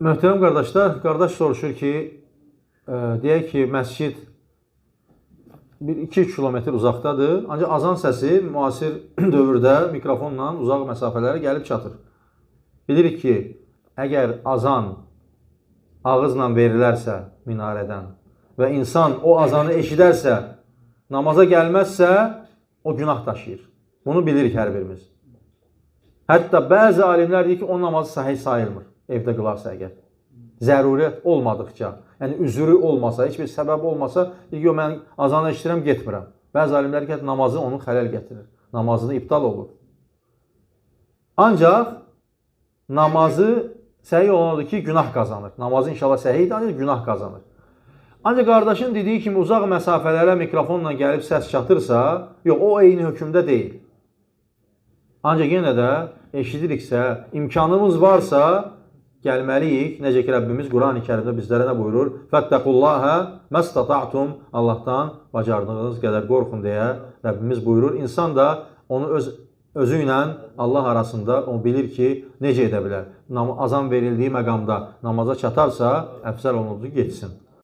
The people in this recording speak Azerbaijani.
Möhtərəm qardaşlar, qardaş soruşur ki, deyək ki, məscid 1-2 kilometr uzaqdadır, ancaq azan səsi müasir dövrdə mikrofonla uzaq məsafələrə gəlib çatır. Bilirik ki, əgər azan ağızla verilərsə minarədən və insan o azanı eşidərsə, namaza gəlməzsə, o günah daşıyır. Bunu bilirik hər birimiz. Hətta bəzi alimlər deyir ki, o namazı sahih sayılmır, evdə qılarsa əgər. Zərurət olmadıqca, yəni üzrü olmasa, heç bir səbəb olmasa, deyir ki, mən azanı eşidirəm, getmirəm. Bəzi alimlər ki, namazı onun xələl gətirir, namazını iptal olur. Ancaq namazı səhih olanıdır ki, günah qazanır. Namazı inşallah səhihdir, ancaq günah qazanır. Ancaq qardaşın dediyi kimi uzaq məsafələrə mikrofonla gəlib səs çatırsa, yox, o eyni hökmdə deyil. Ancaq yenə də eşidiriksə, imkanımız varsa gəlməliyik. Necə ki, Rəbbimiz Quran-ı Kərimdə bizlərə nə buyurur? Fəttəqullahə məstata'tum. Allahdan bacardığınız qədər qorxun deyə Rəbbimiz buyurur. İnsan da onu özü ilə Allah arasında o bilir ki, necə edə bilər. Azan verildiyi məqamda namaza çatarsa, əfsəl onudur, getsin.